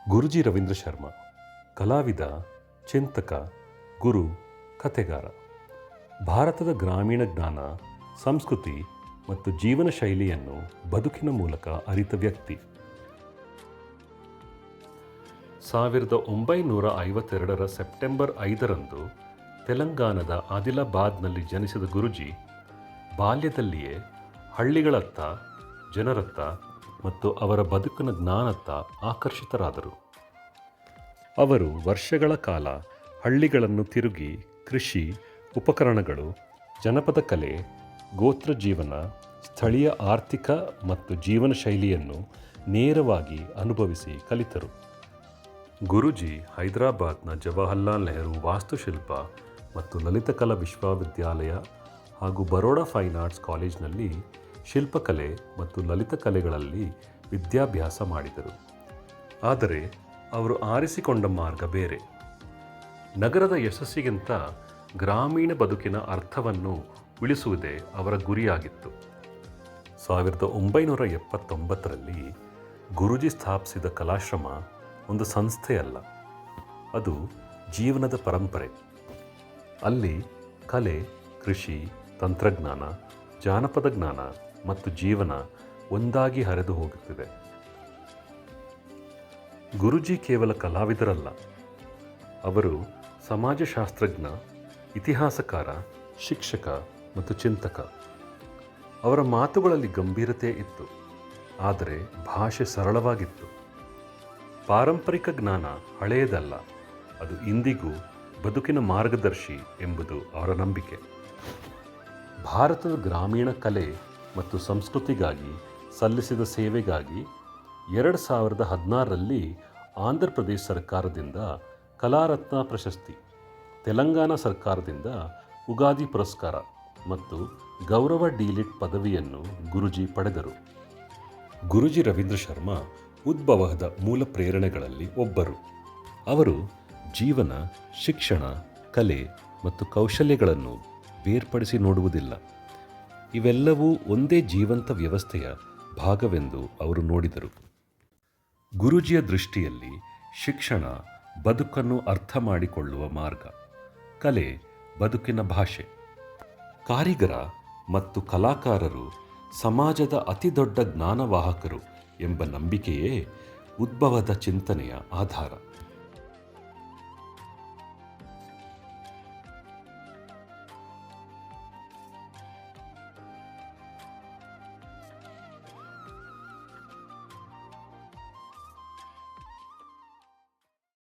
ಗುರುಜಿ ರವೀಂದ್ರ ಶರ್ಮಾ ಕಲಾವಿದ, ಚಿಂತಕ, ಗುರು, ಕಥೆಗಾರ. ಭಾರತದ ಗ್ರಾಮೀಣ ಜ್ಞಾನ, ಸಂಸ್ಕೃತಿ ಮತ್ತು ಜೀವನ ಶೈಲಿಯನ್ನು ಬದುಕಿನ ಮೂಲಕ ಅರಿತ ವ್ಯಕ್ತಿ. 1952 ಸೆಪ್ಟೆಂಬರ್ 5 ತೆಲಂಗಾಣದ ಆದಿಲಾಬಾದ್ನಲ್ಲಿ ಜನಿಸಿದ ಗುರುಜಿ ಬಾಲ್ಯದಲ್ಲಿಯೇ ಹಳ್ಳಿಗಳತ್ತ, ಜನರತ್ತ ಮತ್ತು ಅವರ ಬದುಕಿನ ಜ್ಞಾನತ್ತ ಆಕರ್ಷಿತರಾದರು. ಅವರು ವರ್ಷಗಳ ಕಾಲ ಹಳ್ಳಿಗಳನ್ನು ತಿರುಗಿ ಕೃಷಿ, ಉಪಕರಣಗಳು, ಜನಪದ ಕಲೆ, ಗೋತ್ರ ಜೀವನ, ಸ್ಥಳೀಯ ಆರ್ಥಿಕ ಮತ್ತು ಜೀವನ ಶೈಲಿಯನ್ನು ನೇರವಾಗಿ ಅನುಭವಿಸಿ ಕಲಿತರು. ಗುರುಜಿ ಹೈದರಾಬಾದ್ನ ಜವಾಹರ್ಲಾಲ್ ನೆಹರು ವಾಸ್ತುಶಿಲ್ಪ ಮತ್ತು ಲಲಿತಕಲಾ ವಿಶ್ವವಿದ್ಯಾಲಯ ಹಾಗೂ ಬರೋಡಾ ಫೈನ್ ಆರ್ಟ್ಸ್ ಕಾಲೇಜಿನಲ್ಲಿ ಶಿಲ್ಪಕಲೆ ಮತ್ತು ಲಲಿತಕಲೆಗಳಲ್ಲಿ ವಿದ್ಯಾಭ್ಯಾಸ ಮಾಡಿದರು. ಆದರೆ ಅವರು ಆರಿಸಿಕೊಂಡ ಮಾರ್ಗ ಬೇರೆ. ನಗರದ ಯಶಸ್ಸಿಗಿಂತ ಗ್ರಾಮೀಣ ಬದುಕಿನ ಅರ್ಥವನ್ನು ಉಳಿಸುವುದೇ ಅವರ ಗುರಿಯಾಗಿತ್ತು. 1979 ಗುರುಜಿ ಸ್ಥಾಪಿಸಿದ ಕಲಾಶ್ರಮ ಒಂದು ಸಂಸ್ಥೆಯಲ್ಲ, ಅದು ಜೀವನದ ಪರಂಪರೆ. ಅಲ್ಲಿ ಕಲೆ, ಕೃಷಿ, ತಂತ್ರಜ್ಞಾನ, ಜಾನಪದ ಜ್ಞಾನ ಮತ್ತು ಜೀವನ ಒಂದಾಗಿ ಹರಿದು ಹೋಗುತ್ತಿದೆ. ಗುರುಜಿ ಕೇವಲ ಕಲಾವಿದರಲ್ಲ, ಅವರು ಸಮಾಜಶಾಸ್ತ್ರಜ್ಞ, ಇತಿಹಾಸಕಾರ, ಶಿಕ್ಷಕ ಮತ್ತು ಚಿಂತಕ. ಅವರ ಮಾತುಗಳಲ್ಲಿ ಗಂಭೀರತೆ ಇತ್ತು, ಆದರೆ ಭಾಷೆ ಸರಳವಾಗಿತ್ತು. ಪಾರಂಪರಿಕ ಜ್ಞಾನ ಹಳೆಯದಲ್ಲ, ಅದು ಇಂದಿಗೂ ಬದುಕಿನ ಮಾರ್ಗದರ್ಶಿ ಎಂಬುದು ಅವರ ನಂಬಿಕೆ. ಭಾರತದ ಗ್ರಾಮೀಣ ಕಲೆ ಮತ್ತು ಸಂಸ್ಕೃತಿಗಾಗಿ ಸಲ್ಲಿಸಿದ ಸೇವೆಗಾಗಿ 2016 ಆಂಧ್ರ ಪ್ರದೇಶ ಸರ್ಕಾರದಿಂದ ಕಲಾರತ್ನ ಪ್ರಶಸ್ತಿ, ತೆಲಂಗಾಣ ಸರ್ಕಾರದಿಂದ ಉಗಾದಿ ಪುರಸ್ಕಾರ ಮತ್ತು ಗೌರವ ಡಿ.ಲಿಟ್ ಪದವಿಯನ್ನು ಗುರುಜಿ ಪಡೆದರು. ಗುರುಜಿ ರವೀಂದ್ರ ಶರ್ಮಾ ಉದ್ಭವದ ಮೂಲ ಪ್ರೇರಣೆಗಳಲ್ಲಿ ಒಬ್ಬರು. ಅವರು ಜೀವನ, ಶಿಕ್ಷಣ, ಕಲೆ ಮತ್ತು ಕೌಶಲ್ಯಗಳನ್ನು ಬೇರ್ಪಡಿಸಿ ನೋಡುವುದಿಲ್ಲ. ಇವೆಲ್ಲವೂ ಒಂದೇ ಜೀವಂತ ವ್ಯವಸ್ಥೆಯ ಭಾಗವೆಂದು ಅವರು ನೋಡಿದರು. ಗುರೂಜಿಯ ದೃಷ್ಟಿಯಲ್ಲಿ ಶಿಕ್ಷಣ ಬದುಕನ್ನು ಅರ್ಥ ಮಾಡಿಕೊಳ್ಳುವ ಮಾರ್ಗ, ಕಲೆ ಬದುಕಿನ ಭಾಷೆ, ಕಾರಿಗರ ಮತ್ತು ಕಲಾಕಾರರು ಸಮಾಜದ ಅತಿದೊಡ್ಡ ಜ್ಞಾನವಾಹಕರು ಎಂಬ ನಂಬಿಕೆಯೇ ಉದ್ಭವದ ಚಿಂತನೆಯ ಆಧಾರ.